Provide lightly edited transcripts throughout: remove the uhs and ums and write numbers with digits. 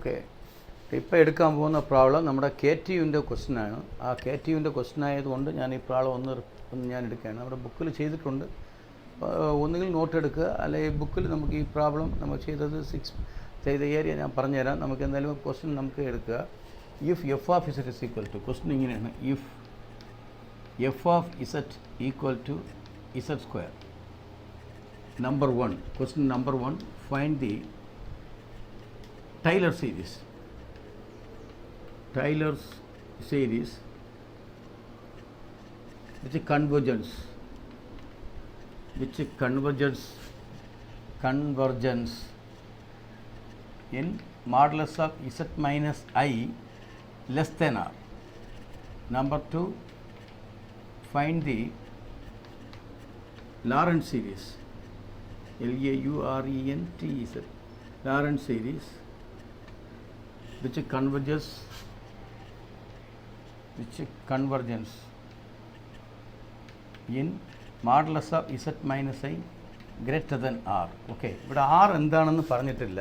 Okay, ഇപ്പോൾ എടുക്കാൻ പോകുന്ന പ്രോബ്ലം നമ്മുടെ KTUവിൻ്റെ ക്വസ്റ്റ്യനാണ്. ആ KTUവിൻ്റെ ക്വസ്റ്റ്യൻ ആയതുകൊണ്ട് ഞാൻ ഈ പ്രോബ്ലം ഒന്ന് ഞാൻ എടുക്കുകയാണ്. നമ്മുടെ ബുക്കിൽ ചെയ്തിട്ടുണ്ട്. ഒന്നുകിൽ നോട്ട് എടുക്കുക, അല്ലെങ്കിൽ ബുക്കിൽ നമുക്ക് ഈ പ്രോബ്ലം നമ്മൾ ചെയ്ത ഏരിയ ഞാൻ പറഞ്ഞുതരാം. നമുക്ക് എന്തായാലും ക്വസ്റ്റ്യൻ നമുക്ക് എടുക്കുക. If f of z is equal to, question ഇങ്ങനെയാണ്, if f of z equal to z square. Number 1, question number 1, find the Taylor series. Taylor's series which convergence in modulus of z minus I less than r. Number 2, find the Lorentz series, Laurentz, Lorentz series which converges in modulus of z minus I greater than r. Okay, ഇവിടെ r എന്താണെന്ന് പറഞ്ഞിട്ടില്ല.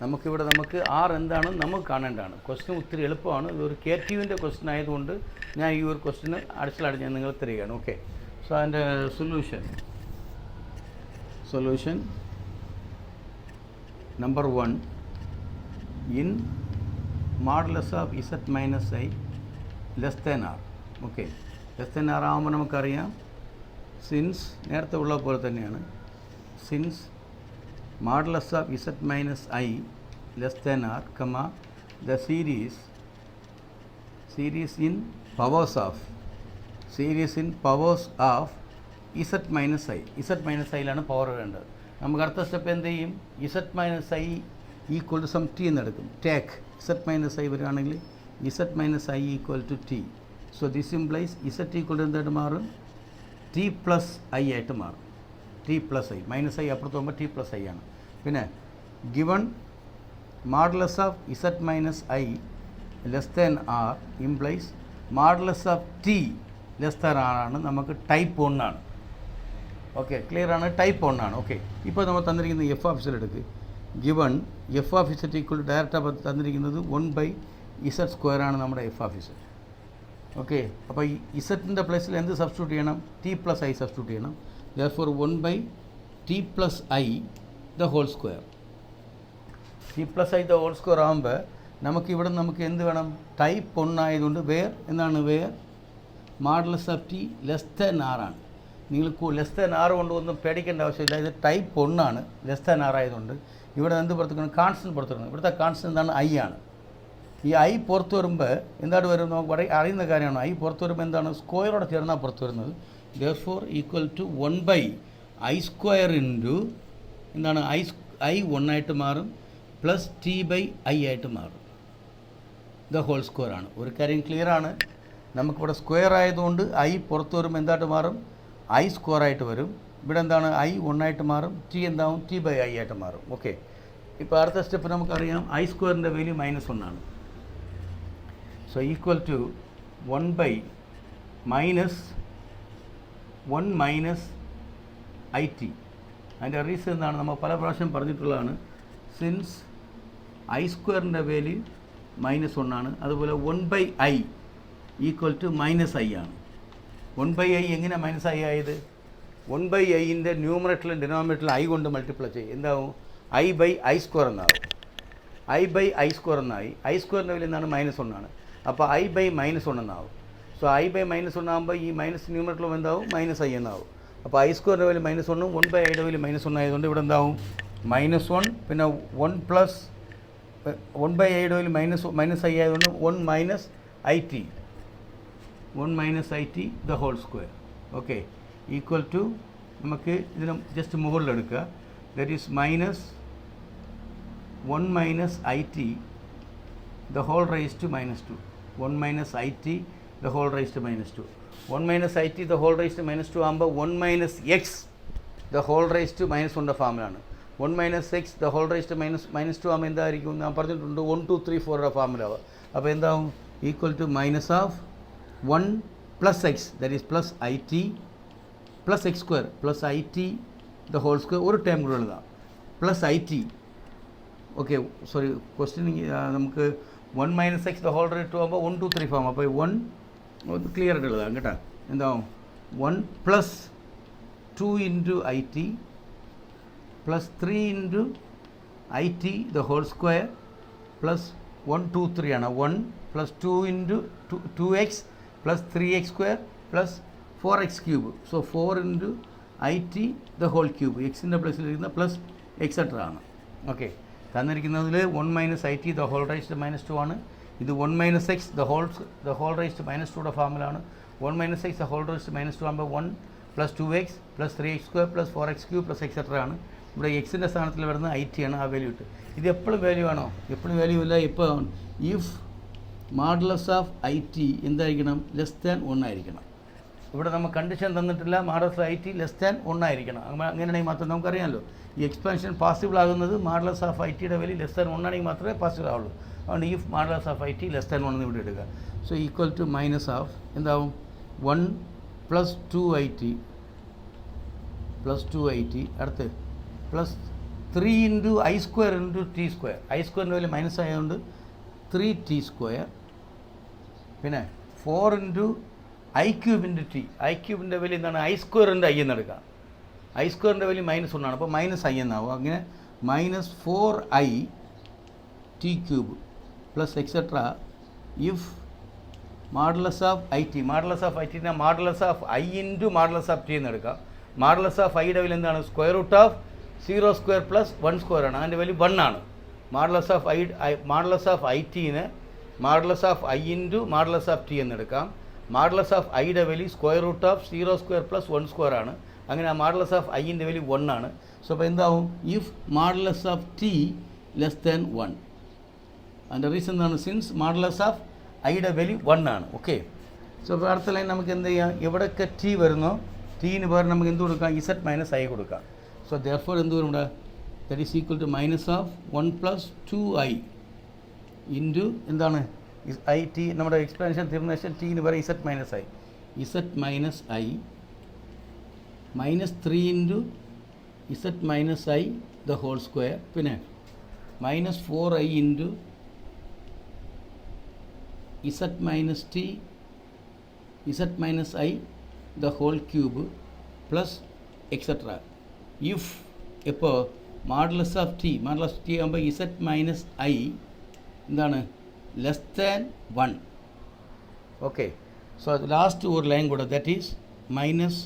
നമുക്ക് r എന്താണെന്ന് നമുക്ക് കാണേണ്ടതാണ്. Question ഒത്തിരി എളുപ്പമാണ്. ഇതൊരു KTUവിൻ്റെ ക്വസ്റ്റ്യൻ ആയതുകൊണ്ട് ഞാൻ ഈ ഒരു ക്വസ്റ്റ്യന് അടിച്ചിലടി ഞാൻ നിങ്ങൾ തരികയാണ്. ഓക്കെ, സോ അതിൻ്റെ solution number 1, in modulus of z minus I less than r. Okay, less than r ആകുമ്പോൾ നമുക്കറിയാം, സിൻസ് നേരത്തെ ഉള്ള പോലെ തന്നെയാണ്, since modulus of z minus I less than r, the series in powers of z minus I. z minus I-ലാണ് power വേണ്ടത്. നമുക്ക് അടുത്ത സ്റ്റെപ്പ് എന്ത് ചെയ്യും? z minus I equal to some t എന്നെടുക്കും. ടേക്ക് z minus I വരികയാണെങ്കിൽ z minus I equal to t. So this implies z equal to എന്തായിട്ട് മാറും? ടി പ്ലസ് ഐ ആയിട്ട് മാറും. T plus i, minus i അപ്പുറത്ത് പോകുമ്പോൾ t plus i ആണ്. പിന്നെ given modulus of z minus i less than r implies modulus of t less than r ആണ്. നമുക്ക് ടൈപ്പ് 1 ആണ്. ഓക്കെ, ക്ലിയർ ആണ്, ടൈപ്പ് 1 ആണ്. ഓക്കെ, ഇപ്പോൾ നമ്മൾ തന്നിരിക്കുന്ന എഫ് ഓഫ് ഇസഡ് എടുക്കുക. Given f of z equal to direct അപ്പോൾ തന്നിരിക്കുന്നത് 1/z സ്ക്വയർ ആണ് നമ്മുടെ എഫ് ഓഫ് ഇസഡ്. ഓക്കെ, അപ്പോൾ ഈ ഇസഡിൻ്റെ പ്ലേസിൽ എന്ത് സബ്സ്റ്റിറ്റ്യൂട്ട് ചെയ്യണം? ടി പ്ലസ് ഐ സബ്സ്റ്റിറ്റ്യൂട്ട് ചെയ്യണം. therefore 1/t plus I the whole square. t plus I the whole square ആകുമ്പോൾ നമുക്ക് എന്ത് വേണം? ടൈപ്പ് 1 ആയതുകൊണ്ട് എന്താണ് modulus of t less than r ആണ്. നിങ്ങൾ ലെസ് ദാൻ ആർ കൊണ്ട് ഒന്നും പേടിക്കേണ്ട ആവശ്യമില്ല. ഇത് ടൈപ്പ് 1 ആണ്, ലെസ് ദാൻ ആർ ആയതുകൊണ്ട്. ഇവിടെ എന്ത് പുറത്തുക്കണം? കാൺസ്റ്റൻറ്റ് പുറത്തുക്കണം. ഇവിടുത്തെ കാൺസ്റ്റൻറ്റ് എന്താണ്? ഐ ആണ്. ഈ ഐ പുറത്ത് വരുമ്പോൾ എന്താണ് വരും? നമുക്ക് അറിയുന്ന കാര്യമാണ്. ഐ പുറത്ത് വരുമ്പോൾ എന്താണ്? സ്ക്വയറോടെ ചേർന്നാണ് പുറത്ത് വരുന്നത്. therefore equal to 1/i square into എന്താണ്? I 1 ആയിട്ട് മാറും, പ്ലസ് ടി ബൈ ഐ ആയിട്ട് മാറും. ദ ഹോൾ സ്ക്വയർ ആണ്. ഒരു കാര്യം ക്ലിയർ ആണ്, നമുക്കിവിടെ സ്ക്വയർ ആയതുകൊണ്ട് ഐ പുറത്ത് വരുമ്പോൾ എന്തായിട്ട് മാറും? ഐ സ്ക്വയർ ആയിട്ട് വരും. ഇവിടെ എന്താണ്? ഐ 1 ആയിട്ട് മാറും, ടി എന്താവും? ടി ബൈ ഐ ആയിട്ട് മാറും. ഓക്കെ, ഇപ്പോൾ അടുത്ത സ്റ്റെപ്പ് നമുക്കറിയാം, ഐ സ്ക്വയറിൻ്റെ വാല്യൂ -1 ആണ്. So equal to 1/-1 minus i t. അതിൻ്റെ റീസൺ എന്താണ്? നമ്മൾ പല പ്രാവശ്യം പറഞ്ഞിട്ടുള്ളതാണ്. സിൻസ് ഐ സ്ക്വയറിൻ്റെ വാല്യൂ -1 ആണ്, അതുപോലെ 1/i ഈക്വൽ ടു -i ആണ്. 1/i എങ്ങനെ -i ആയത്? 1/iൻ്റെ ന്യൂമറേറ്ററിലും ഡിനോമിനേറ്ററിലും ഐ കൊണ്ട് മൾട്ടിപ്ലൈ ചെയ്യും. എന്താവും? i/i സ്ക്വയർ എന്നാവും. i/i സ്ക്വയർ എന്നായി. ഐ സ്ക്വയറിൻ്റെ വാല്യൂ എന്താണ്? -1 ആണ്. അപ്പോൾ i/-1 എന്നാവും. സോ i/-1 ആകുമ്പോൾ ഈ മൈനസ് ന്യൂമറേറ്ററിലും എന്താവും? -i എന്നാവും. അപ്പോൾ ഐ സ്ക്വയറിൻ്റെ വാല്യൂ -1ഉം 1/iയുടെ വാല്യൂ -1 ആയതുകൊണ്ട് ഇവിടെ എന്താവും? -1, പിന്നെ 1 പ്ലസ് 1/iയുടെ വാല്യൂ -i ആയതുകൊണ്ട് 1 minus i t, 1 minus i t the whole square. Okay, equal to നമുക്ക് ഇതിന് ജസ്റ്റ് മുകളിലെടുക്കുക. That is -1 minus i t the whole raise to -2. 1 minus i t the whole raised to -2. 1 minus it the whole raised to -2 ആകുമ്പോൾ 1 minus x the whole raised to -1 ഫോമിലാണ്. 1 minus x the whole raised to -2 ആകുമ്പോൾ എന്തായിരിക്കും? ഞാൻ പറഞ്ഞിട്ടുണ്ട് 1 2 3 4 ഫോമില. അപ്പോൾ എന്താവും? Equal to minus of 1 plus x, that is plus i t plus x square plus i t the whole square. ഒരു term കൂടെ എഴുതാം, plus i t okay sorry question നമുക്ക് 1 minus x the whole rate ആകുമ്പോൾ 1 2 3 form. അപ്പോൾ 1 clear ആയിട്ട് എഴുതാം കേട്ടോ. എന്താവും 1 plus 2 into i t plus 3 into i t the whole square plus 1 2 3 ആണ്. 1 plus 2 into 2x plus 3x square plus 4x cube. So 4 into i t the whole cube. എക്സിൻ്റെ പ്ലസിലിരിക്കുന്ന plus etcetera ആണ്. Okay, തന്നിരിക്കുന്നതിൽ 1 minus i t the whole raised -2 ആണ്. ഇത് 1 minus x the whole raised -2യുടെ ഫോമിലാണ്. 1 minus x the whole raised -2 ആകുമ്പോൾ 1 plus 2x plus 3x square plus 4x cube plus etcetera ആണ്. ഇവിടെ എക്സിൻ്റെ സ്ഥാനത്തിൽ വരുന്നത് ഐ ടി ആണ്. ആ വാല്യൂ ഇട്ട് ഇത് എപ്പോഴും വാല്യൂ ആണോ? എപ്പോഴും വാല്യൂ ഇല്ല. ഇപ്പോൾ if modulus of i T എന്തായിരിക്കണം? <1 ആയിരിക്കണം. ഇവിടെ നമുക്ക് കണ്ടീഷൻ തന്നിട്ടില്ല. മോഡുലസ് ഐ ടി <1 ആയിരിക്കണം. അങ്ങനെയാണെങ്കിൽ മാത്രം നമുക്കറിയാമല്ലോ ഈ എക്സ്പാൻഷൻ പോസിബിൾ ആകുന്നത് മോഡുലസ് ഓഫ് ഐ ടിയുടെ വാല്യൂ <1 ആണെങ്കിൽ മാത്രമേ പോസിബിൾ ആവുള്ളൂ. അതുകൊണ്ട് if modulus of i t <1 എന്ന് ഇവിടെ എടുക്കുക. So equal to minus of എന്താവും 1 plus 2 i t plus 2 i t അടുത്ത് plus 3 into i square into t square. I സ്ക്വയറിൻ്റെ വാല്യൂ മൈനസ് ആയതുകൊണ്ട് 3t സ്ക്വയർ. പിന്നെ 4 into i cube into t. I ക്യൂബിൻ്റെ value എന്താണ്? ഐ സ്ക്വയറിൻ്റെ I എന്ന് എടുക്കാം. ഐ സ്ക്വയറിൻ്റെ വാല്യൂ -1 ആണ്. അപ്പോൾ -i എന്നാവും. അങ്ങനെ -4i t cube plus etcetera if modulus of i t. Modulus of i ടിനെ modulus of i into modulus of t എന്ന് എടുക്കാം. മോഡുലസ് ഓഫ് ഐയുടെ വാല്യൂ എന്താണ്? Square root of 0 square plus 1 square ആണ്. അതിൻ്റെ വാല്യൂ 1 ആണ്. മോഡുലസ് ഓഫ് ഐ ടീനെ modulus of i into modulus of t എന്ന് എടുക്കാം. മോഡുലസ് ഓഫ് ഐയുടെ value square root of 0 square plus 1 square ആണ്. അങ്ങനെ ആ മോഡുലസ് ഓഫ് ഐൻ്റെ വാല്യൂ 1 ആണ്. സോ അപ്പോൾ എന്താവും? If modulus of T <1. അതിൻ്റെ റീസൺ എന്താണ്? സിൻസ് മോഡുലസ് ഓഫ് ഐയുടെ വാല്യൂ 1 ആണ്. ഓക്കെ, സോ അപ്പോൾ അടുത്ത ലൈൻ നമുക്ക് എന്ത് ചെയ്യാം? എവിടെയൊക്കെ ടി വരുന്നോ ടീന് പകരം നമുക്ക് എന്ത് കൊടുക്കാം? z - i കൊടുക്കാം. സോ ദെയർഫോർ എന്ത് വരും ഇവിടെ? That is equal to minus of 1 plus 2i into എന്താണ്? ഐ ടി നമ്മുടെ എക്സ്പാൻഷൻ തീർന്നേഷൻ ടീന് പകരം z - i minus 3 into z - i the whole square. പിന്നെ -4i into z - i the whole cube plus etcetera. If ഇപ്പോൾ modulus of t ആകുമ്പോൾ z - i എന്താണ്? <1. Okay, so അത് ലാസ്റ്റ് ഒരു ലൈൻ കൂടെ ദാറ്റ് ഈസ് മൈനസ്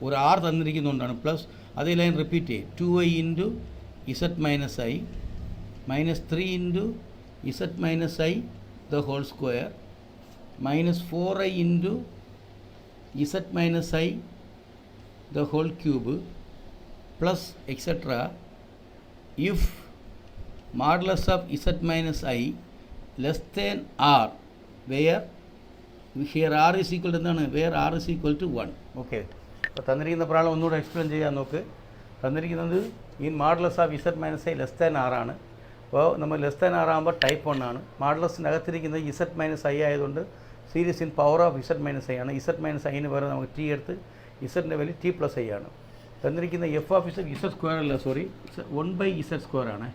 ഒരു r തന്നിരിക്കുന്നതുകൊണ്ടാണ് plus അതേ ലൈൻ റിപ്പീറ്റ് ചെയ്യും. 2i into z - i minus 3 into z - i the whole square -4i into z - i the whole cube plus etcetera if modulus of z - i r where here r is equal to എന്താണ്? Where r is equal to 1. Okay, അപ്പോൾ തന്നിരിക്കുന്ന problem ഒന്നുകൂടെ explain ചെയ്യാൻ നോക്ക്. തന്നിരിക്കുന്നത് ഈ modulus of z - i r ആണ്. അപ്പോൾ നമ്മൾ r ആകുമ്പോൾ ടൈപ്പ് 1 ആണ്. മോഡുലസിൻ്റെ അകത്തിരിക്കുന്നത് z - i ആയതുകൊണ്ട് series in power of z - i ആണ്. z - iന് പകരം നമുക്ക് ടി എടുത്ത് ഇസഡിൻ്റെ വാല്യൂ t+i ആണ്. തന്നിരിക്കുന്ന എഫ് ഓഫ് z സ്ക്വയർ അല്ല, സോറി 1/z² ആണ്.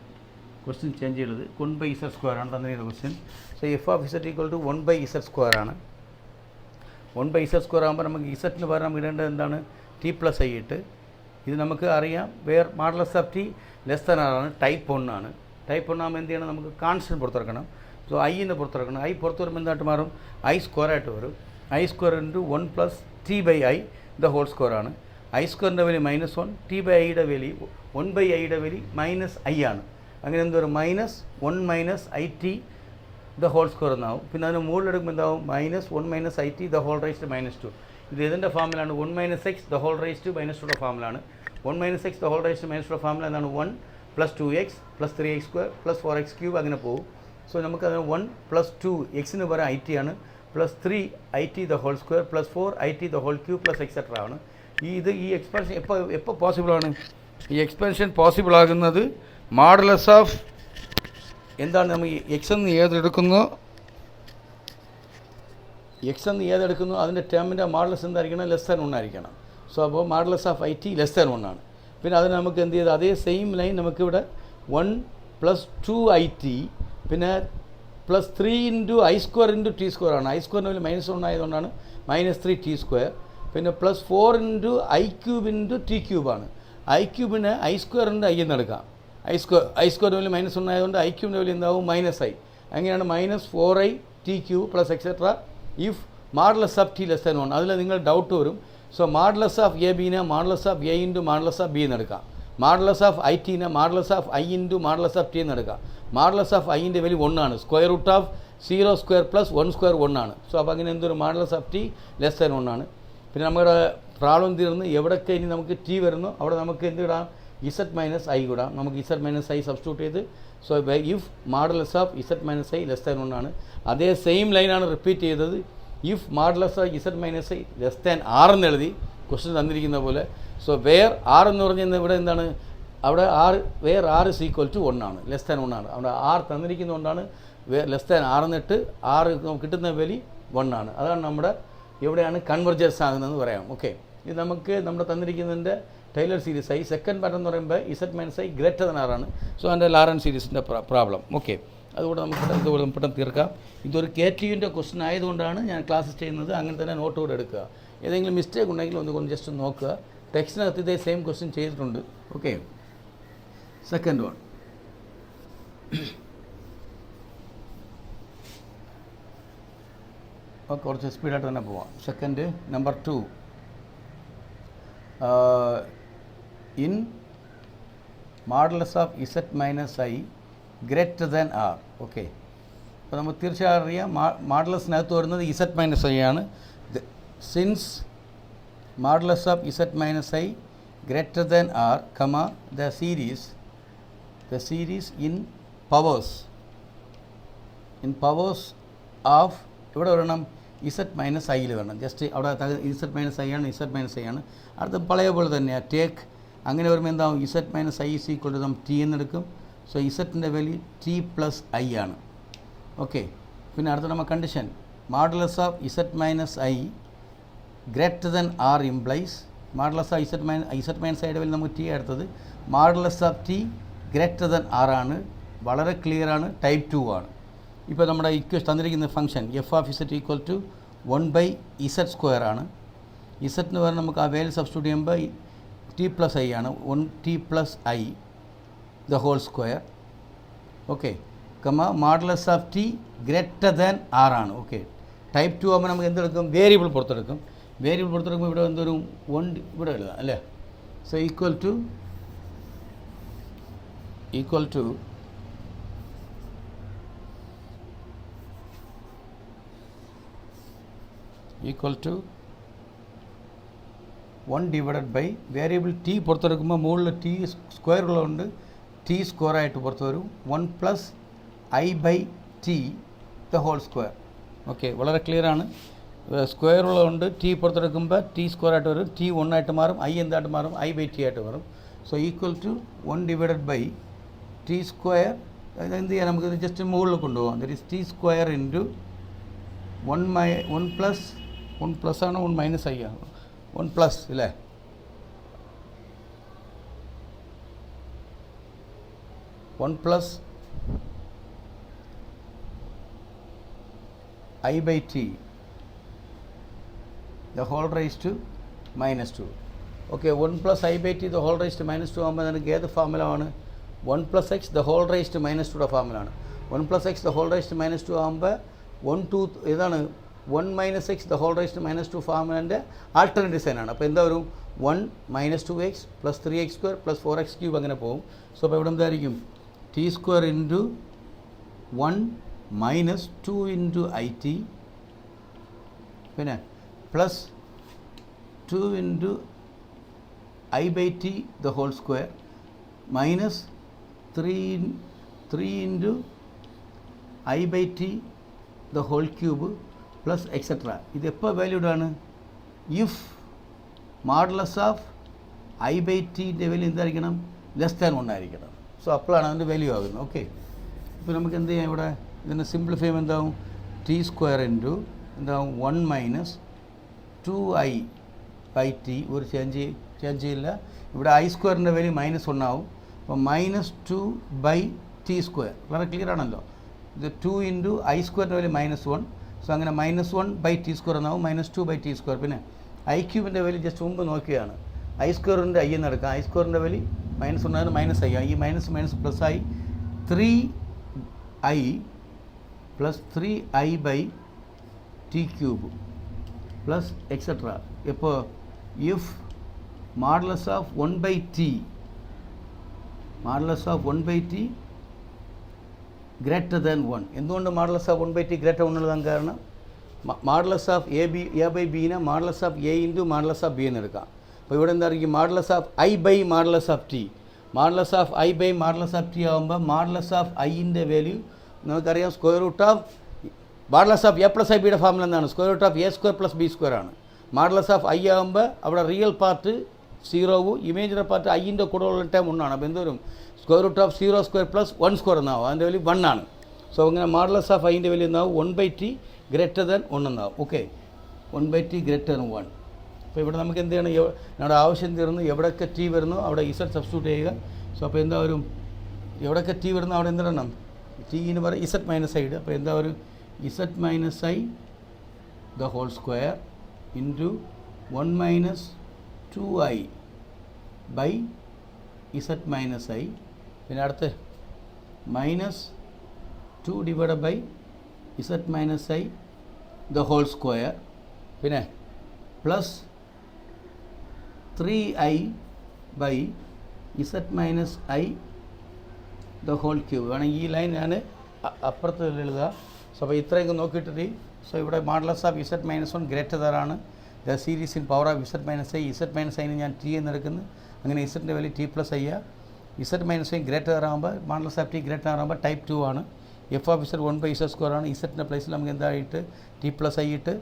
ക്വസ്റ്റ്യൻ ചേഞ്ച് ചെയ്തത് 1/z² ആണ് തന്നിരിക്കുന്ന question. So f of z equal to 1/z² ആണ്. 1/z² ആകുമ്പോൾ നമുക്ക് ഇസഡിന് പകരം നമുക്ക് ഇടേണ്ടത് എന്താണ്? t+i ഇട്ട്. ഇത് നമുക്ക് അറിയാം where modulus of t r ആണ്. ടൈപ്പ് 1 ആണ്. ടൈപ്പ് 1 ആകുമ്പോൾ എന്ത് ചെയ്യണം? നമുക്ക് കോൺസ്റ്റൻറ്റ് പുറത്തിറക്കണം. സോ ഐന്ന് പുറത്തിറക്കണം. ഐ പുറത്ത് വരുമ്പോൾ എന്തായിട്ട് മാറും? ഐ സ്ക്വയർ ആയിട്ട് വരും. I square into 1 plus t/i the whole square ആണ്. ഐ സ്ക്വയറിൻ്റെ വാല്യൂ -1, t/iയുടെ വാല്യൂ 1/iയുടെ വാല്യൂ -i ആണ്. അങ്ങനെ എന്ത് വരും? -1 - it ദ ഹോൾ സ്ക്വയർ എന്നാവും. പിന്നെ അതിന് മുകളിലെടുക്കുമ്പോൾ എന്താവും? -1 - it ദ ഹോൾ റൈസ്ഡ് -2. ഇത് ഇതിൻ്റെ ഫോമിലാണ് 1 - x ദ ഹോൾ റൈസ്ഡ് -2യുടെ ഫോമിലാണ്. 1 - x ദ ഹോൾ റൈസ്ഡ് -2യുടെ ഫോമില എന്താണ്? 1 plus 2x plus 3x square plus 4x cube അങ്ങനെ പോകും. സോ നമുക്കതിന് 1 പ്ലസ് 2 എക്സിന് പകരം it ആണ് plus 3 it the whole square plus 4 it the whole cube plus etcetera ആണ്. ഈ എക്സ്പാൻഷൻ എപ്പോൾ പോസിബിളാണ്? ഈ എക്സ്പാൻഷൻ പോസിബിൾ ആകുന്നത് മോഡുലസ് ഓഫ് എന്താണ്? നമ്മൾ എക്സ് എന്ന് ഏതെടുക്കുന്നോ അതിൻ്റെ ടേമിൻ്റെ മോഡുലസ് എന്തായിരിക്കണം? <1 ആയിരിക്കണം. സോ അപ്പോൾ മോഡുലസ് ഓഫ് it <1 ആണ്. പിന്നെ അതിന് നമുക്ക് എന്ത് ചെയ്ത് അതേ സെയിം ലൈൻ നമുക്കിവിടെ 1 പ്ലസ് 2it പിന്നെ പ്ലസ് 3 × I² × T² ആണ്. I² വാല്യൂ -1 ആയതുകൊണ്ടാണ് -3t². പിന്നെ പ്ലസ് 4 × I³ × T³ ആണ്. I³ I² × I എന്ന് എടുക്കാം. I² വാല്യൂ -1 ആയതുകൊണ്ട് I³ വാല്യൂ എന്താവും -i. അങ്ങനെയാണ് -4it³ plus etcetera if modulus of t less than 1. അതിൽ നിങ്ങൾ ഡൗട്ട് വരും. സോ മോഡുലസ് ഓഫ് എ ബിനെ modulus of a into modulus of b എന്ന് എടുക്കാം. മോഡുലസ് ഓഫ് ഐ ടിനെ modulus of i into modulus of t എന്ന് എടുക്കാം. Modulus of ഐൻ്റെ value 1 ആണ്. √(0² + 1² 1 ആണ്. സോ അപ്പോൾ അങ്ങനെ എന്തൊരു modulus of t less than 1 ആണ്. പിന്നെ നമ്മുടെ പ്രോബ്ലം തീർന്ന് എവിടെയൊക്കെ ഇനി നമുക്ക് ടി വരുന്നു അവിടെ നമുക്ക് എന്ത് ഇടാം? z - i ഇടാം. നമുക്ക് z - i സബ്സ്റ്റിറ്റ്യൂട്ട് ചെയ്ത് so if modulus of z - i less than 1 ആണ്. അതേ സെയിം ലൈനാണ് റിപ്പീറ്റ് ചെയ്തത്. If modulus of z - i less than r എന്ന് എഴുതി ക്വസ്റ്റ്യൻ തന്നിരിക്കുന്ന പോലെ. സോ വേർ r എന്ന് പറഞ്ഞാൽ ഇവിടെ എന്താണ്? അവിടെ വേർ r = 1 ആണ്, ലെസ് ദാൻ 1 ആണ്. അവിടെ r തന്നിരിക്കുന്നതുകൊണ്ടാണ് ലെസ് ദാൻ r എന്നിട്ട് r കിട്ടുന്ന വാല്യൂ 1 ആണ്. അതാണ് നമ്മുടെ എവിടെയാണ് കൺവെർജൻസ് ആകുന്നതെന്ന് പറയാം. ഓക്കെ, ഇത് നമുക്ക് നമ്മുടെ തന്നിരിക്കുന്നതിൻ്റെ ടൈലർ സീരീസ് ആയി സെക്കൻഡ് പാർട്ട് എന്ന് പറയുമ്പോൾ z - i greater than r ആണ്. സോ അതിൻ്റെ ലാറൻസ് സീരീസിൻ്റെ പ്രോബ്ലം. ഓക്കെ, അതുകൂടെ നമുക്ക് പെട്ടെന്ന് തീർക്കാം. ഇതൊരു KTUവിൻ്റെ ക്വസ്റ്റ്യൻ ആയതുകൊണ്ടാണ് ഞാൻ ക്ലാസ് ചെയ്യുന്നത്. അങ്ങനെ തന്നെ നോട്ട് കൂടെ എടുക്കുക. ഏതെങ്കിലും മിസ്റ്റേക്ക് ഉണ്ടെങ്കിൽ ഒന്ന് ജസ്റ്റ് നോക്കുക. ടെക്സ്റ്റിനകത്ത് ഇതേ സെയിം ക്വസ്റ്റ്യൻ ചെയ്തിട്ടുണ്ട്. Okay, second one. അപ്പോൾ കുറച്ച് സ്പീഡായിട്ട് തന്നെ പോവാം. Second number 2 in modulus of z - i greater than r. Okay, അപ്പോൾ നമുക്ക് തീർച്ചയായും അറിയാം മോഡുലസിനകത്ത് വരുന്നത് z - i ആണ്. Since modulus of z - i greater than r, the series in powers of ഇവിടെ വരണം z - i വരണം. ജസ്റ്റ് അവിടെ z - i ആണ്, z - i ആണ്. അടുത്ത പഴയ പോലെ തന്നെയാണ് ടേക്ക്. അങ്ങനെ വരുമ്പോൾ എന്താവും? z - i = t എന്നെടുക്കും. സോ ഇസറ്റിൻ്റെ വാല്യൂ t + i ആണ്. ഓക്കെ, പിന്നെ അടുത്ത നമ്മൾ condition modulus of z - i greater than r implies modulus of z - iയുടെ വാല്യൂ നമുക്ക് t എടുത്തത്. Modulus of t greater than r ആണ്. വളരെ ക്ലിയർ ആണ്, ടൈപ്പ് 2 ആണ്. ഇപ്പോൾ നമ്മുടെ ഇക്വേഷൻ തന്നിരിക്കുന്ന function f of z = 1/z² ആണ്. ഇസറ്റിന് പറഞ്ഞാൽ നമുക്ക് ആ വാല്യൂ സബ്സ്റ്റിറ്റ്യൂട്ട് ചെയ്യുമ്പോൾ t + i ആണ്. 1t + i the whole square. Okay, modulus of t greater than r ആണ്. ഓക്കെ, ടൈപ്പ് 2 ആകുമ്പോൾ നമുക്ക് എന്തെടുക്കും? വേരിയബിൾ പുറത്തെടുക്കും. വേരിയബിൾ പുറത്തെടുക്കുമ്പോൾ ഇവിടെ എന്തൊരു 1 ഇവിടെ എഴുതാം അല്ലേ. So equal to 1/, variable t പുറത്തെടുക്കുമ്പോൾ മുകളിൽ t സ്ക്വയർ ഉള്ളതുകൊണ്ട് t² ആയിട്ട് പുറത്ത് വരും. 1 + i/t the whole square. Okay, വളരെ ക്ലിയർ ആണ്. സ്ക്വയർ ഉള്ളതുകൊണ്ട് t പുറത്തെടുക്കുമ്പോൾ t² ആയിട്ട് വരും. t 1 ആയിട്ട് മാറും, i എന്തായിട്ട് മാറും? i/t ആയിട്ട് മാറും. So equal to 1/t². എന്ത് ചെയ്യാൻ? നമുക്ക് ജസ്റ്റ് മുകളിൽ കൊണ്ടുപോകാം. ദറ്റ് ഈസ് t² × 1 ആണ് 1 - i ആണ് 1 അല്ലേ. i/t the whole raised to -2. Okay, 1 + i/t the whole raised to -2 ആകുമ്പോൾ നമുക്ക് ഏത് ഫോർമുല ആണ്? 1 + x the whole raised to -2 formula ആണ്. 1 + x the whole raised to -2 ആകുമ്പോൾ 1 2 ഏതാണ്? 1 - x the whole raised to -2 ഫോർമുലേൻ്റെ alternate ഡിസൈനാണ്. അപ്പോൾ എന്താ വരും? 1 - 2x + 3x² + 4x³ അങ്ങനെ പോകും. സോ അപ്പോൾ ഇവിടെ എന്തായിരിക്കും? t² × 1 - 2 × it പിന്നെ plus 2 × i/t the whole square minus 3 × i/t the whole cube plus etc. ഇത് എപ്പോൾ വാല്യൂഡ് ആണ്? ഇഫ് മോഡുലസ് ഓഫ് i/tൻ്റെ വാല്യൂ എന്തായിരിക്കണം? ലെസ് ദാൻ 1 ആയിരിക്കണം. സോ അപ്പോഴാണ് അതിൻ്റെ വാല്യൂ ആകുന്നത്. ഓക്കെ, ഇപ്പോൾ നമുക്ക് എന്ത് ചെയ്യാം? ഇവിടെ ഇതിനെ സിംപ്ലിഫൈ ചെയ്യുമ്പോൾ എന്താവും? t² എന്താവും? 1 - 2i/t ഒരു ചേഞ്ച് ചെയ്യില്ല. ഇവിടെ i² വാല്യൂ -1 ആവും. അപ്പോൾ -2/t ടി സ്ക്വയർ. വളരെ ക്ലിയർ ആണല്ലോ. ഇത് 2 ഇൻറ്റു ഐ സ്ക്വയറിൻ്റെ വാല്യൂ -1. സോ അങ്ങനെ -1/t² എന്നാവും, -2/t². പിന്നെ ഐ ക്യൂബിൻ്റെ വാല്യൂ ജസ്റ്റ് മുമ്പ് നോക്കിയാണ്. ഐ സ്ക്വയറിൻ്റെ ഐ എന്ന് എടുക്കാം. ഐ സ്ക്വയറിൻ്റെ വാല്യൂ -1 -i. ഈ മൈനസ് പ്ലസ് ആയി 3i + 3i/t³ പ്ലസ് എക്സെട്ര. ഇപ്പോൾ if modulus of 1/t greater than 1. എന്തുകൊണ്ട് മോഡുലസ് ഓഫ് 1/t ഗ്രേറ്റർ 1 എഴുതാൻ കാരണം മോഡുലസ് ഓഫ് a/bനെ modulus of a into modulus of b എന്ന് എടുക്കാം. അപ്പോൾ ഇവിടെ എന്തായിരിക്കും മോഡുലസ് ഓഫ് i/മോഡുലസ് ഓഫ് t. മോഡുലസ് ഓഫ് i/മോഡുലസ് ഓഫ് t ആകുമ്പോൾ മോഡുലസ് ഓഫ് iൻ്റെ വാല്യൂ നമുക്കറിയാം square root of modulus of a + ib യുടെ ഫോർമുല എന്താണ്? Square root of a² + b² ആണ്. മോഡുലസ് ഓഫ് i ആകുമ്പോൾ അവിടെ റിയൽ പാർട്ട് 0വും ഇമേജിനറി പാർട്ട് iൻ്റെ കൂടെ ഉള്ള ടൈം 1 ആണ്. അപ്പോൾ എന്തോരും സ്ക്വയർ റൂട്ട് ഓഫ് 0² + 1² എന്നാവും. അതിൻ്റെ വാല്യൂ 1 ആണ്. സോ അങ്ങനെ മോഡുലസ് ഓഫ് iൻ്റെ വാല്യൂ എന്നാവും 1/t ഗ്രേറ്റർ ദാൻ 1 എന്നാവും. Okay, 1/t greater than 1. അപ്പോൾ ഇവിടെ നമുക്ക് എന്ത് ചെയ്യണം? നമ്മുടെ ആവശ്യം തീർന്നു. എവിടെയൊക്കെ ടി വരുന്നു അവിടെ z സബ്സ്റ്റിറ്റ്യൂട്ട് ചെയ്യുക. സോ അപ്പോൾ എന്താ വരും? എവിടെയൊക്കെ ടി വരുന്നു അവിടെ എന്തിടണം? ടിന്ന് പറയും z - i. അപ്പോൾ എന്താ വരും? z - i the whole square into 1 - 2i by z - i. പിന്നെ അടുത്ത് -2 divided by z - i the whole square. പിന്നെ plus 3i by z - i the whole cube. വേണമെങ്കിൽ ഈ ലൈൻ ഞാൻ അപ്പുറത്ത് എഴുതുക. സോ അപ്പോൾ ഇത്രയൊക്കെ നോക്കിയിട്ടിട്ട് സോ ഇവിടെ modulus of z - 1 greater than the series in power of z - i. z - iന് ഞാൻ t എന്നെടുക്കുന്നു. അങ്ങനെ z-ൻ്റെ value t + i. z - i greater ആകുമ്പോൾ മോഡുലസ് ഓഫ് t ഗ്രേറ്റർ ആകുമ്പോൾ ടൈപ്പ് 2 ആണ്. f ഓഫ് z 1/z² ആണ്. z-ൻ്റെ പ്ലേസിൽ നമുക്ക് എന്തായിട്ട് t + i ഇട്ട്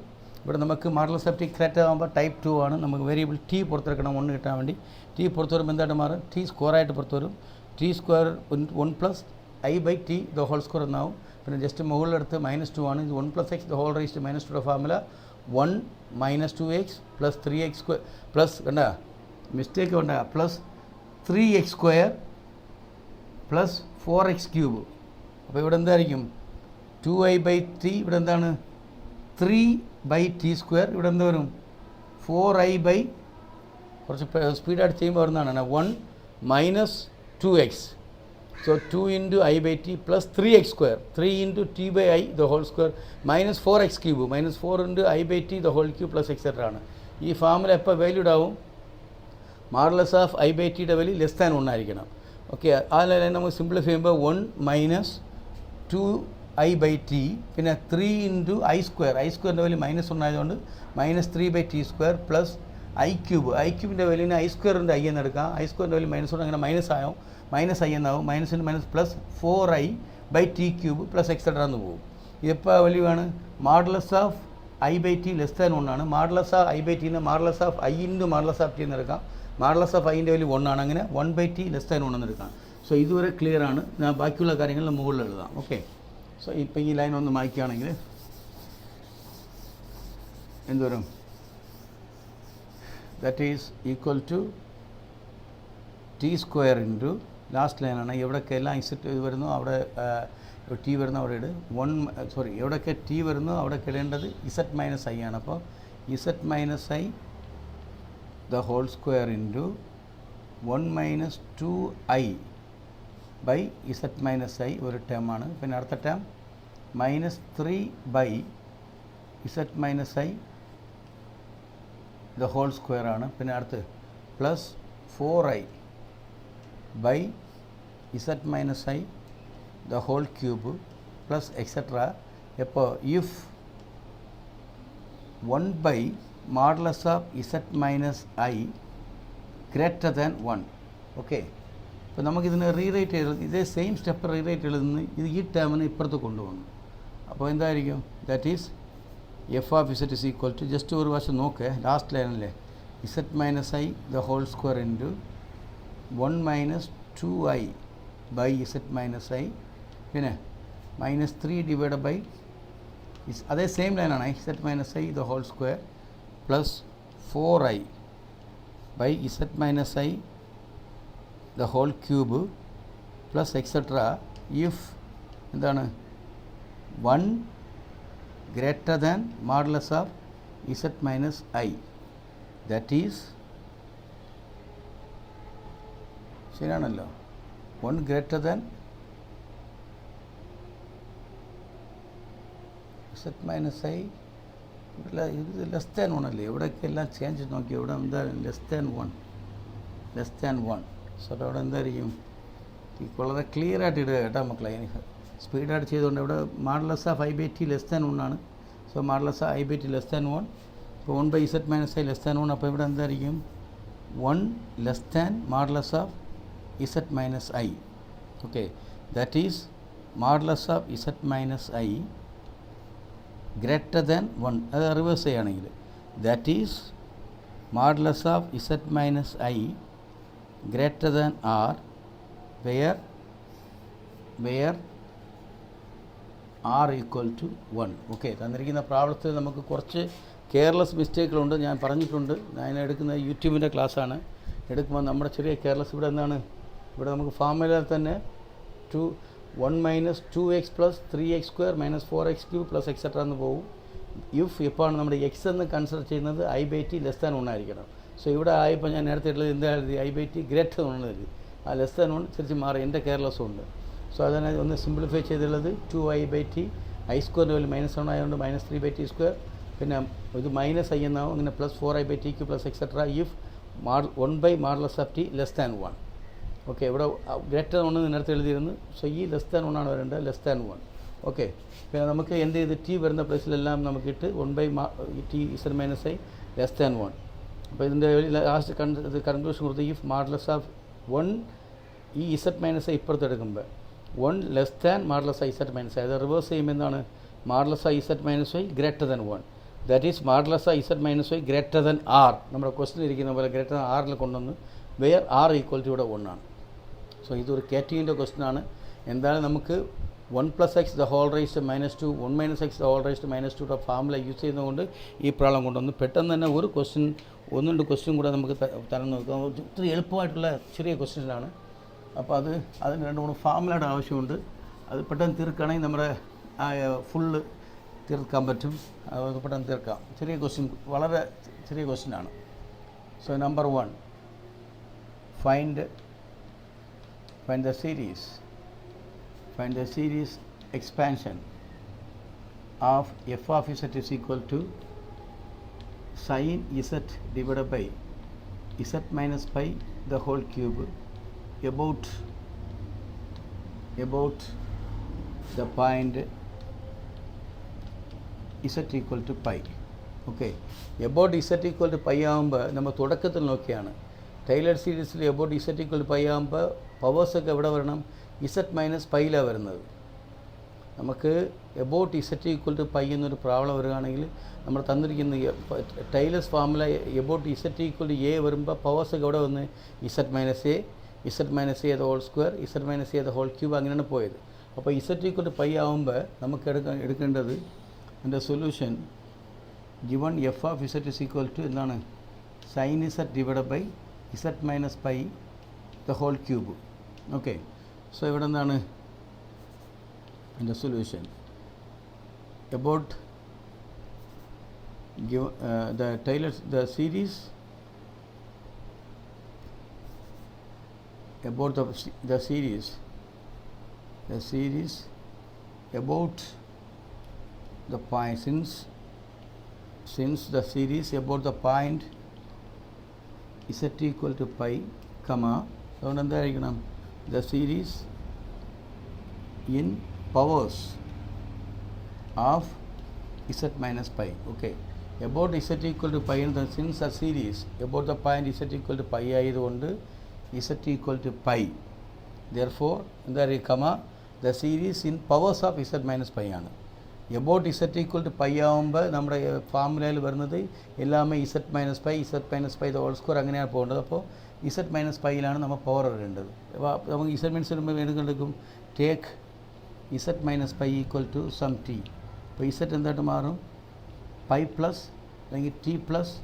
ഇവിടെ നമുക്ക് മോഡുലസ് ഓഫ് t ഗ്രേറ്റർ ആകുമ്പോൾ ടൈപ്പ് 2 ആണ്. നമുക്ക് വേരിയബിൾ t പുറത്തെടുക്കണം 1 കിട്ടാൻ വേണ്ടി. t പുറത്ത് വരുമ്പോൾ എന്തായിട്ട് മാറും? t സ്ക്വയറായിട്ട് പുറത്ത് വരും. t square 1 + i/t the whole square എന്നാവും. പിന്നെ ജസ്റ്റ് മുകളിലെടുത്ത് -2 ആണ്. ഇത് 1 + x the whole raised to -2 formula 1 - 2x + 3x² plus കണ്ട മിസ്റ്റേക്ക് വേണ്ട പ്ലസ് 3x² പ്ലസ് 4x³ അപ്പോൾ ഇവിടെ എന്തായിരിക്കും? 2i/t. ഇവിടെ എന്താണ്? 3/t². ഇവിടെ എന്താ വരും? 4i/ കുറച്ച് സ്പീഡായിട്ട് ചെയ്യുമ്പോൾ വരുന്നതാണ് 1 - 2x. So 2 into i/t plus 3x² 3 into t/i the whole square minus 4x³ -4 into i/t the whole cube plus etc. ആണ്. ഈ ഫോർമുല എപ്പോൾ വാല്യൂഡ് ആവും? മോഡുലസ് ഓഫ് i/tയുടെ വാല്യൂ <1 ആയിരിക്കണം. ഓക്കെ, ആ ലൈൻ നമുക്ക് സിംപ്ലിഫൈ ചെയ്യുമ്പോൾ 1 - 2i/t പിന്നെ 3 into i². i²ൻ്റെ വാല്യൂ -1 ആയതുകൊണ്ട് -3/t² plus i³ i³ വാല്യൂവിന് i² i എന്നെടുക്കാം. i² വാല്യൂ -1 അങ്ങനെ -i എന്നാവും. -1 പ്ലസ് 4i/t³ പ്ലസ് എക്സെട്ര എന്ന് പോകും. ഇതെപ്പോൾ വാല്യൂ ആണ്? മോഡുലസ് ഓഫ് i/t <1 ആണ്. മോഡുലസ് ഓഫ് i/tനെ modulus of i into modulus of t എന്നെടുക്കാം. മോഡുലസ് ഓഫ് iൻ്റെ വാല്യൂ 1 ആണ്. അങ്ങനെ 1/t <1 എന്നെടുക്കാം. സോ ഇതുവരെ ക്ലിയർ ആണ്. ഞാൻ ബാക്കിയുള്ള കാര്യങ്ങൾ മുകളിൽ എഴുതാം. ഓക്കെ, സോ ഇപ്പോൾ ഈ ലൈൻ ഒന്ന് മായ്ക്കുകയാണെങ്കിൽ എന്തോരും? That is equal to t² into last ലൈനാണ്. എവിടെയൊക്കെ എല്ലാം ഇസെറ്റ് ഇത് വരുന്നു അവിടെ ടി വരുന്നു അവിടെ ഇട്. എവിടെയൊക്കെ ടി വരുന്നു അവിടെ ഇടേണ്ടത് z - i ആണ്. അപ്പോൾ z - i the whole square into 1 - 2i by z - i ഒരു ടേം ആണ്. പിന്നെ അടുത്ത term -3 z - i the whole square ആണ്. പിന്നെ അടുത്ത് plus 4i by z - i the whole cube plus etc. അപ്പോൾ if 1 modulus of z - i greater than 1. Okay, അപ്പോൾ നമുക്കിതിനെ റീറൈറ്റ് ചെയ്ത് ഇതേ സെയിം സ്റ്റെപ്പ് റീറൈറ്റ് എഴുതുന്നു. ഇത് ഈ ടേമിനെ ഇപ്പുറത്ത് കൊണ്ടുപോകുന്നു. അപ്പോൾ എന്തായിരിക്കും? That is f of z is equal to just ഒരു വശം നോക്കേ last ലൈനല്ലേ z - i the whole square into 1 - 2i by z - i പിന്നെ -3 divided by അതേ സെയിം ലൈനാണ് z - i the whole square plus 4i by z - i the whole cube plus etc. If എന്താണ് 1 greater than modulus of z minus I, that is ശരിയാണല്ലോ, 1 greater than Z minus I. ഇവിടെ ഇത് less than 1 അല്ലേ, ഇവിടെയൊക്കെ എല്ലാം change നോക്കി, ഇവിടെ എന്താ ലെസ് ദാൻ 1. സോ അവിടെ എന്തായിരിക്കും, ഈ വളരെ ക്ലിയർ ആയിട്ട് ഇടുക കേട്ടോ മക്കളെ. സ്പീഡായിട്ട് ചെയ്തുകൊണ്ട് ഇവിടെ modulus of i by t less than 1 ആണ്. So modulus of i by t less than 1, ഇപ്പോൾ 1 by z minus i less than 1. അപ്പോൾ ഇവിടെ എന്തായിരിക്കും 1 less than modulus of z minus i. Okay, that is modulus of z minus i greater than 1. അത് reverse ചെയ്യുകയാണെങ്കിൽ that is modulus of z minus i greater than r where r equal to 1. Okay, തന്നിരിക്കുന്ന പ്രാബ്ലത്തിൽ നമുക്ക് കുറച്ച് careless മിസ്റ്റേക്കുകളുണ്ട്, ഞാൻ പറഞ്ഞിട്ടുണ്ട്. ഞാൻ എടുക്കുന്ന യൂട്യൂബിൻ്റെ ക്ലാസ്സാണ്. എടുക്കുമ്പോൾ നമ്മുടെ ചെറിയ കെയർലെസ് ഇവിടെ എന്താണ്, ഇവിടെ നമുക്ക് ഫോർമുലയിൽ തന്നെ 1 minus 2x plus 3x² minus 4x³ plus etcetera എന്ന് പോകും. ഇഫ് എപ്പോഴാണ് നമ്മുടെ എക്സ് എന്ന് കൺസിഡർ ചെയ്യുന്നത് i by t less than 1 ആയിരിക്കണം. സോ ഇവിടെ ആയപ്പോൾ ഞാൻ നേരത്തെ ഉള്ളത് എന്താ എഴുതി, ഐ ബൈ ടി ഗ്രേറ്റർ 1 എഴുതി. ആ ലെസ് ദാൻ 1 തിരിച്ച് മാറി, എൻ്റെ കെയർലെസ്സും ഉണ്ട്. സോ അതിനെ ഒന്ന് സിംപ്ലിഫൈ ചെയ്തുള്ളത് 2i by t, i² value -1 ആയതുകൊണ്ട് -3/t², പിന്നെ ഇത് -i എന്നാവും, അങ്ങനെ plus 4i by t cube plus etcetera if 1 by modulus of t less than 1. Okay, ഇവിടെ ഗ്രേറ്റർ 1 നേരത്തെ എഴുതിയിരുന്നു. സോ ഈ ലെസ് ദാൻ 1 ആണ് വരേണ്ടത്, ലെസ് ദാൻ 1. ഓക്കെ, പിന്നെ നമുക്ക് എന്ത് ചെയ്ത് ടി വരുന്ന പ്ലേസിലെല്ലാം നമുക്കിട്ട് 1 by t z minus i less than 1. അപ്പോൾ ഇതിൻ്റെ ലാസ്റ്റ് കൺക്ലൂഷൻ കൊടുത്ത് ഇഫ് മോഡുലസ് ഓഫ് 1 ഈ ഇസഡ് മൈനസ് ഐ ഇപ്പുറത്ത് എടുക്കുമ്പോൾ 1 less than modulus i z minus i, അത് റിവേഴ്സ് ചെയ്യുമ്പോൾ എന്താണ് modulus i z minus i greater than 1, that is modulus i z minus i greater than r. നമ്മുടെ question ഇരിക്കുന്ന പോലെ greater than ആറിൽ കൊണ്ടുവന്ന് വെയർ ആർ ഈക്വൽ ടു ഇവിടെ 1 ആണ്. സോ ഇതൊരു KTൻ്റെ ക്വസ്റ്റ്യൻ ആണ്. എന്തായാലും നമുക്ക് 1 + x the whole raised -2 1 - x the whole raised -2 formula use ചെയ്യുന്നതുകൊണ്ട് ഈ പ്രോബ്ലം കൊണ്ടുവന്ന് പെട്ടെന്ന് തന്നെ ഒരു ക്വസ്റ്റ്യൻ 1-2 ക്വസ്റ്റ്യൻ കൂടെ നമുക്ക് തരം നോക്കാം. ഒത്തിരി എളുപ്പമായിട്ടുള്ള ചെറിയ ക്വസ്റ്റ്യനാണ്. അപ്പോൾ അതിന് 2-3 ഫോർമുലയുടെ ആവശ്യമുണ്ട്. അത് പെട്ടെന്ന് തീർക്കുകയാണെങ്കിൽ നമ്മുടെ ഫുള്ള് തീർക്കാൻ പറ്റും. അത് പെട്ടെന്ന് തീർക്കാം. ചെറിയ ക്വസ്റ്റ്യൻ, വളരെ ചെറിയ ക്വസ്റ്റ്യനാണ്. So number 1, find the series expansion of f of z is equal to sin z divided by z minus pi the whole cube about the point z equal to pi. Okay, about z equal to pi ആകുമ്പോൾ നമ്മൾ തുടക്കത്തിൽ നോക്കിയാണ് Taylor സീരീസിൽ about z equal pi ആകുമ്പോൾ പവേഴ്സൊക്കെ എവിടെ വരണം, Z minus പൈയിലാണ് വരുന്നത്. നമുക്ക് about z equal to pi എന്നൊരു പ്രോബ്ലം വരികയാണെങ്കിൽ നമ്മൾ തന്നിരിക്കുന്ന Taylor's formula about z equal to a വരുമ്പോൾ പവേഴ്സൊക്കെ എവിടെ വന്ന് z minus a the whole square, z minus a the whole cube, അങ്ങനെയാണ് പോയത്. അപ്പോൾ ഇസഡ് ഈക്വൽ ടു പൈ ആകുമ്പോൾ നമുക്ക് എടുക്കേണ്ടത് എൻ്റെ solution given f of z is equal to എന്താണ് sine z divided by z minus pi the whole cube. Okay, so ഇവിടെ എന്താണ് എൻ്റെ solution about the series about the series about the point since the series about the point z equal to pi, അതുകൊണ്ട് എന്തായിരിക്കണം the series in powers of z minus pi. Okay, about z equal to pi, and since the series about the point z equal to pi ആയതുകൊണ്ട് z equal to pi, therefore എന്തായിരിക്കും the series in powers of z minus pi ആണ്. About z equal to pi ആകുമ്പോൾ നമ്മുടെ ഫോർമുലയിൽ വരുന്നത് എല്ലാമേ z minus pi the whole square അങ്ങനെയാണ് പോകേണ്ടത്. അപ്പോൾ ഇസഡ് മൈനസ് പൈയിലാണ് നമ്മൾ പവർ ഇടേണ്ടത്. അപ്പോൾ നമുക്ക് ഇസഡ് മൈനസ് എടുക്കും take z minus pi equal to some t. അപ്പോൾ ഇസഡ് എന്തായിട്ട് മാറും, പൈ പ്ലസ് അല്ലെങ്കിൽ ടി പ്ലസ്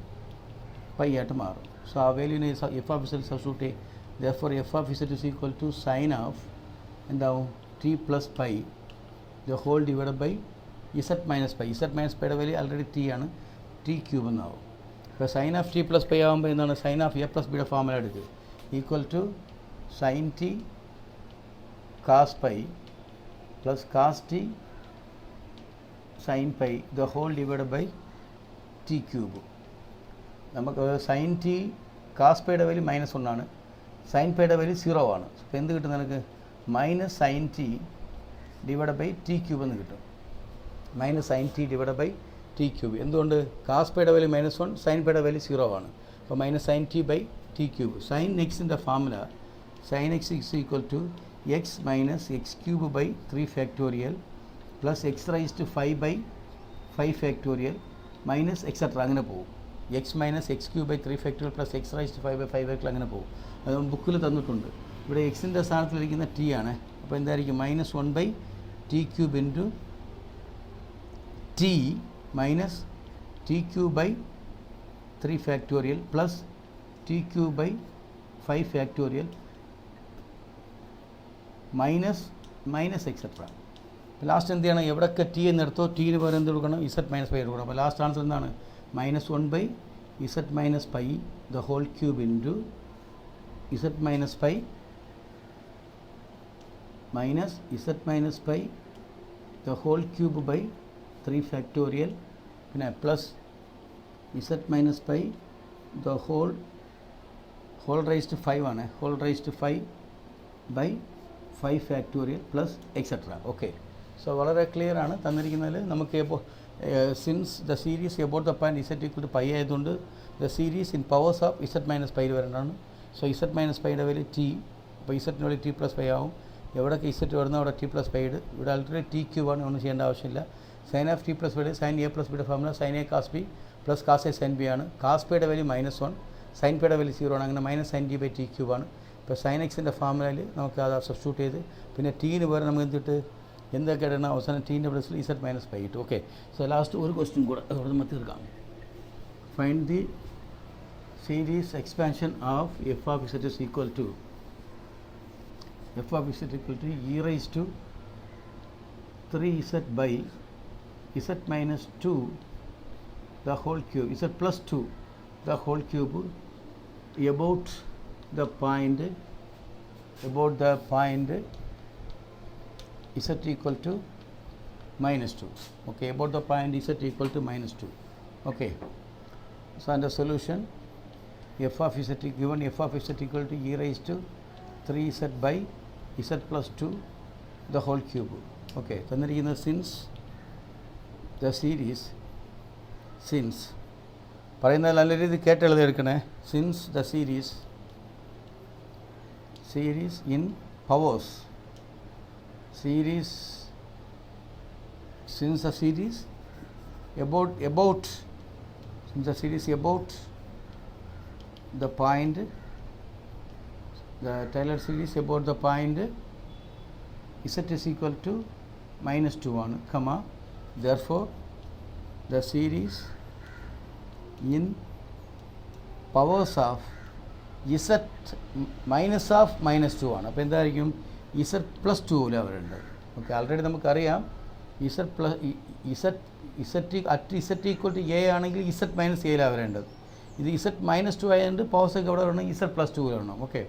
പൈ ആയിട്ട് മാറും. സോ ആ വാല്യൂവിനെ എഫ് ഓഫ് ഇസഡ് സബ്സ്റ്റിറ്റ്യൂട്ട് ചെയ്യും. Therefore f of z is equal to sine of എന്താവും t plus pi the whole divide by z minus pi. Z minus പൈയുടെ value already t ആണ്, t cube എന്നാവും. ഇപ്പോൾ sine of t plus pi ആകുമ്പോൾ എന്താണ്, sine of a plus ബിയുടെ formula എടുക്കുക, equal to sine t cos pi plus cos t sine pi the whole divide by t cube. നമുക്ക് sine t cos പൈയുടെ value -1 ആണ്, sign പൈയുടെ value 0 ആണ്. അപ്പോൾ എന്ത് കിട്ടും നിനക്ക്, minus sine t divide by t cube എന്ന് കിട്ടും. Minus sine t divide by t cube. എന്തുകൊണ്ട്, കാസ് പൈയുടെ വാല്യൂ -1, സൈൻ പൈയുടെ വാല്യൂ 0 ആണ്. അപ്പോൾ minus sine t by t cube. Sine എക്സിൻ്റെ formula sine x is equal to x minus x cube by 3 factorial plus x raise to 5 by 5 factorial minus etcetera അങ്ങനെ പോകും. X minus x cube by 3 factorial plus x raise to 5 by 5 factorial അങ്ങനെ പോകും. അത് ബുക്കിൽ തന്നിട്ടുണ്ട്. ഇവിടെ എക്സിൻ്റെ സ്ഥാനത്തിലിരിക്കുന്ന T ആണ്. അപ്പോൾ എന്തായിരിക്കും, -1 by t cube into t minus t cube by 3 factorial plus t cube by 5 factorial minus etcetera. Last എന്ത് ചെയ്യണം, എവിടെയൊക്കെ ടി എന്നെടുത്തോ ടീന് പകരം എന്ത് കൊടുക്കണം, ഇസഡ് മൈനസ് പൈ കൊടുക്കണം. അപ്പോൾ ലാസ്റ്റ് ആൻസർ എന്താണ്, -1 by z minus pi the whole cube into z minus pi minus z minus pi the whole cube by 3 factorial പിന്നെ plus z minus pi the whole raise to 5 ആണ്, whole raise to 5 by 5 factorial plus etcetera. Okay, so വളരെ clear ആണ് തന്നിരിക്കുന്നതിൽ. നമുക്ക് since the series about the point z equal to pi ആയതുകൊണ്ട് the series in powers of z minus pi വരേണ്ടതാണ്. So z minus പൈയുടെ value t, അപ്പോൾ ഇസഡിൻ്റെ value t plus pi ആവും. എവിടെയൊക്കെ ഇസഡ് വരുന്നോ അവിടെ ടി പ്ലസ് പൈ ഇട്. ഇവിടെ ആൾറെഡി ടി ക്യൂബാണ്, ഒന്നും ചെയ്യേണ്ട ആവശ്യമില്ല. Sine of t plus pi sine a plus ബിയുടെ formula sine a cos b plus cos a sine b ആണ്. കാസ് പൈയുടെ വാല്യൂ -1, സൈൻ പൈയുടെ വാല്യൂ 0 ആണ്. അങ്ങനെ minus sine t by t ക്യൂബാണ്. ഇപ്പോൾ സൈൻ എക്സിൻ്റെ ഫോർമുലയിൽ നമുക്ക് അത് സബ്സ്റ്റിറ്റ്യൂട്ട് ചെയ്ത് പിന്നെ ടീന് പകരം നമുക്ക് എന്തിട്ട് എന്തൊക്കെ ഇടണം, അവസാനം ടീൻ്റെ പ്ലസിൽ ഇസഡ് മൈനസ് പൈ ഇട്ടു. ഓക്കെ, സോ ലാസ്റ്റ് ഒരു ക്വസ്റ്റ്യൻ കൂടെ അതോടെ നമ്മൾ തീർക്കാം. Find the series expansion of f of z is equal to e raised to 3z by z minus 2 the whole cube, z plus 2 the whole cube about the point z equal to -2. Okay, about the point z equal to -2. Okay, so and the solution f of z given f of z equal to e raised to 3z by z plus 2 the whole cube. Okay, തന്നിരിക്കുന്ന since പറയുന്നത് നല്ല രീതിയിൽ കേട്ട് എഴുതിയെടുക്കണേ. since the series in powers since the series about the point, the Taylor series about the point z is equal to -2 ആണ്, comma therefore the series in powers of z minus of -2 ആണ്. അപ്പോൾ എന്തായിരിക്കും, z plus 2 വരേണ്ടത്. Okay, already നമുക്കറിയാം z plus z equal to a ആണെങ്കിൽ z minus എയിലാണ് വരേണ്ടത്. ഇത് z -2 ആയതുകൊണ്ട് പവേഴ്സൊക്കെ എവിടെ വരണം, z plus 2 വരണം. Okay,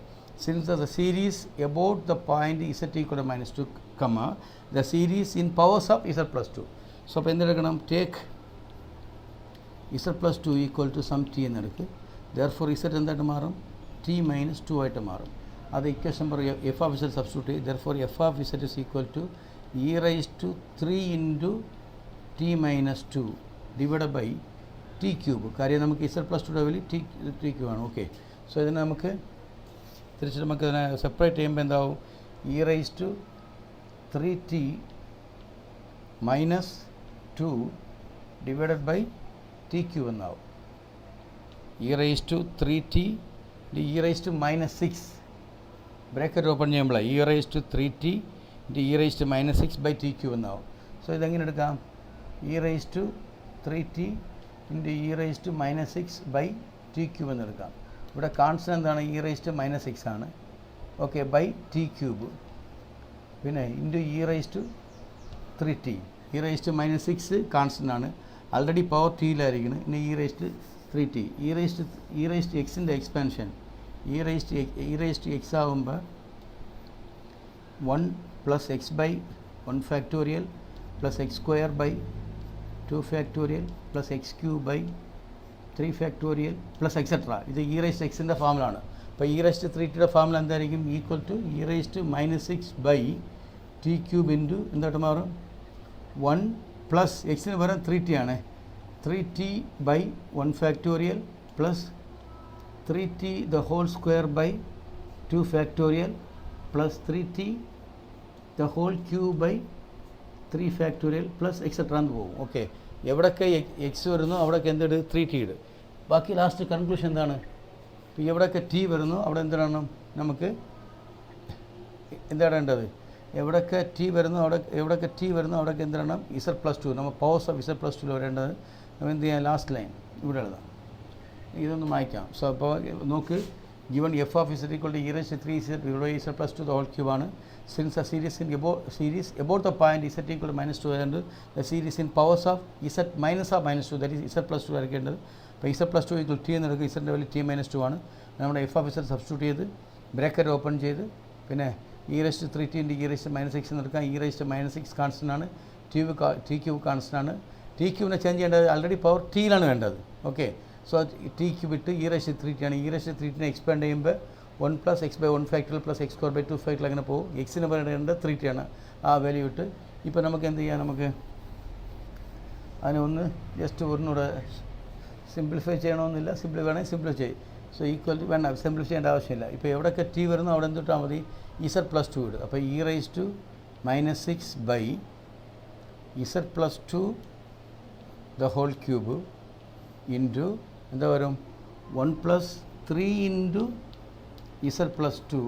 since the series about the point z equal to -2, comma the series in powers of z plus 2. So അപ്പോൾ എന്തെടുക്കണം, take z plus 2 equal to some t എന്നെടുക്കുക. therefore z എന്തായിട്ട് മാറും, t minus 2 ആയിട്ട് മാറും. അത് equation number f of z substitute ചെയ്യും. therefore f of z is equal to e raised to 3 into t minus 2 divided by t cube. കാര്യം നമുക്ക് z plus 2 value t cube ആണ്. Okay, so ഇതിനെ നമുക്ക് തിരിച്ച് നമുക്ക് ഇതിനെ സെപ്പറേറ്റ് ചെയ്യുമ്പോൾ എന്താവും, e raised to 3t minus 2 divided by t cube എന്നാവും. e raised to 3t e raised to -6 bracket open ചെയ്യുമ്പോഴാണ് e raised to 3t e raised to -6 by t cube എന്നാവും. സോ ഇതെങ്ങനെ എടുക്കാം, e raised to 3t e raised to -6 by t cube എന്നെടുക്കാം. ഇവിടെ constant എന്താണ്, e raised to -6 ആണ്. ഓക്കെ, by t cube. പിന്നെ into e raise to 3t. E raise to -6 constant ആണ്, ആൾറെഡി പവർ ടിയിലായിരിക്കണം. പിന്നെ e raise to 3t. E raise to എക്സിൻ്റെ expansion e raise to x ആകുമ്പോൾ 1 + x by 1 factorial plus x square by 2 factorial plus x cube by 3 factorial plus etc. ഇത് e raise to എക്സിൻ്റെ ഫോമിലാണ്. അപ്പോൾ e raise to 3tയുടെ ഫോമിൽ എന്തായിരിക്കും? Equal to e raise to -6 by t cube into എന്തായിട്ട് മാറും? 1 പ്ലസ് എക്സിന് പകരം 3t ആണ്, 3t by 1 factorial plus 3t the whole square by 2 factorial plus 3t the whole cube by 3 factorial plus etc. എന്ന് പോകും. ഓക്കെ, എവിടെയൊക്കെ X വരുന്നു അവിടെയൊക്കെ എന്തിട്? 3t ഇട്. ബാക്കി ലാസ്റ്റ് കൺക്ലൂഷൻ എന്താണ്? ഇപ്പോൾ എവിടെയൊക്കെ ടി വരുന്നു അവിടെ എന്തിനാണ് നമുക്ക് എന്താടേണ്ടത്? എവിടെയൊക്കെ ടി വരുന്നു അവിടെയൊക്കെ എന്തിനാണ്? Z+2. നമ്മൾ പവേഴ്സ് ഓഫ് Z+2 വരേണ്ടത്. നമ്മൾ എന്ത് ചെയ്യാം? ലാസ്റ്റ് ലൈൻ ഇവിടെ എഴുതാം. ഇതൊന്ന് മായ്ക്കാം. സോ അപ്പോൾ നോക്ക്, given f of z equal to e raised to 3z divided by z+2 the whole cube ആണ്. Since a series about the point z equal to -2 and the series in powers of z minus of -2, that is z+2 ആയിരിക്കേണ്ടത്. അപ്പോൾ z+2 equal t എന്ന് എടുക്കുക, z value t-2 ആണ്. നമ്മുടെ f of z substitute ചെയ്ത് bracket open ചെയ്ത് പിന്നെ e raised to 3t into e raised to -6 എന്ന് എടുക്കാം. e raised to -6 കോൺസ്റ്റൻ്റ് ആണ്, t ക്യൂബ് കോൺസ്റ്റൻ്റ് ആണ്. ടി ക്യൂബിനെ ചേഞ്ച് ചെയ്യേണ്ടത് ആൾറെഡി പവർ ടിയിലാണ് വേണ്ടത്. ഓക്കെ, സോ ടി ക്യൂബ് ഇട്ട് ഇ റൈസ് ടു 3t ആണ്. ഇ റൈസ് ടു 3tനെ എക്സ്പാൻഡ് ചെയ്യുമ്പോൾ 1 + x by 1 factorial plus x square by 2 factorial അങ്ങനെ പോകും. എക്സിന് പറയേണ്ടത് 3t ആണ്, ആ വാല്യൂ ഇട്ട്. ഇപ്പോൾ നമുക്ക് എന്ത് ചെയ്യാം? നമുക്ക് അതിനൊന്ന് ജസ്റ്റ് ഒന്നുകൂടെ സിംപ്ലിഫൈ ചെയ്യണമെന്നില്ല, വേണമെങ്കിൽ സിംപ്ലിഫൈ ചെയ്യും. സോ ഈക്വൽ ടു വേണ്ട, സിംപ്ലിഫൈ ചെയ്യേണ്ട ആവശ്യമില്ല. ഇപ്പോൾ എവിടെയൊക്കെ ടി വരുന്നു അവിടെ എന്തിട്ടാൽ മതി? Z+2 ഇടും. അപ്പോൾ e raise to -6 by Z+2 the whole cube into എന്താ വരും? 1 + 3 into Z+2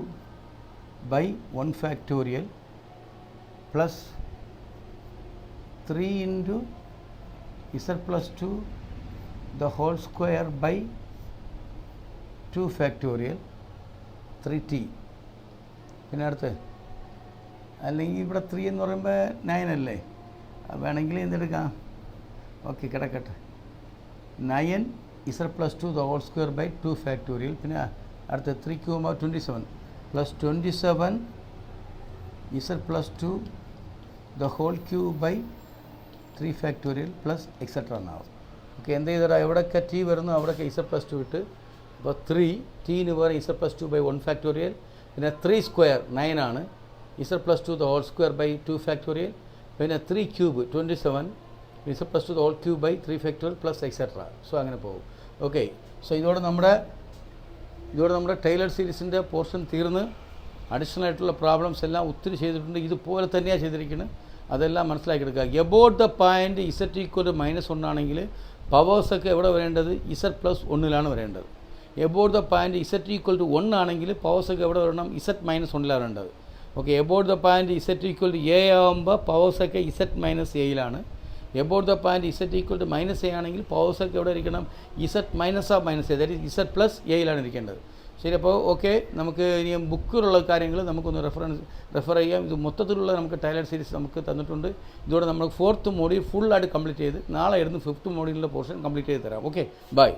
by 1 factorial plus 3 into Z+2 the whole square by 2 factorial 3t. പിന്നെ അടുത്ത് അല്ലെങ്കിൽ ഇവിടെ 3 എന്ന് പറയുമ്പോൾ 9 അല്ലേ? വേണമെങ്കിൽ എന്തെടുക്കാം? ഓക്കെ, കിടക്കട്ടെ. 9 Z+2 the whole square by 2 factorial. പിന്നെ അടുത്ത 3 cube 27 plus 27 Z+2 the whole cube by 3 factorial plus etc. എന്നാവും. ഓക്കെ, എന്ത് ചെയ്തടാ? എവിടെയൊക്കെ ടി വരുന്നു അവിടെയൊക്കെ Z+2 ഇട്ട്. അപ്പോൾ 3 ടീന് വേറെ Z+2 by 1 factorial. പിന്നെ 3 സ്ക്വയർ 9 ആണ്, Z+2 the whole square by 2 factorial. പിന്നെ 3 cube 27 Z+2 the whole cube by 3 factorial plus etc. So അങ്ങനെ പോകും. ഓക്കെ, സോ ഇതോടെ നമ്മുടെ ടൈലർ സീരീസിൻ്റെ പോർഷൻ തീർന്ന് അഡീഷണൽ ആയിട്ടുള്ള പ്രോബ്ലംസ് എല്ലാം ഒത്തിരി ചെയ്തിട്ടുണ്ട്. ഇതുപോലെ തന്നെയാണ് ചെയ്തിരിക്കുന്നത്, അതെല്ലാം മനസ്സിലാക്കിയെടുക്കുക. About the point Z equal to -1 ആണെങ്കിൽ പവേഴ്സൊക്കെ എവിടെ വരേണ്ടത്? Z+1 വരേണ്ടത്. About the point Z equal to 1 ആണെങ്കിൽ പവേഴ്സൊക്കെ എവിടെ വരണം? Z-1 വരേണ്ടത്. ഓക്കെ, about the point Z equal to A ആകുമ്പോൾ പവേഴ്സൊക്കെ Z-Aയിലാണ്. About the point Z equal to -A ആണെങ്കിൽ പവേഴ്സൊക്കെ എവിടെ ഇരിക്കണം? Z-A, that is Z+Aയിലാണ് ഇരിക്കേണ്ടത്. ശരി, അപ്പോൾ ഓക്കെ, നമുക്ക് ഇനിയും ബുക്കിലുള്ള കാര്യങ്ങൾ നമുക്കൊന്ന് റെഫർ ചെയ്യാം. ഇത് മൊത്തത്തിലുള്ള നമുക്ക് ടൈലർ സീരീസ് നമുക്ക് തന്നിട്ടുണ്ട്. ഇതോടെ നമ്മൾ 4th മോഡ്യൂൾ ഫുള്ളായിട്ട് കംപ്ലീറ്റ് ചെയ്ത് നാളെ ആയിരുന്നു 5th മോഡ്യൂളിൻ്റെ പോർഷൻ കംപ്ലീറ്റ് ചെയ്ത് തരാം. Okay, by.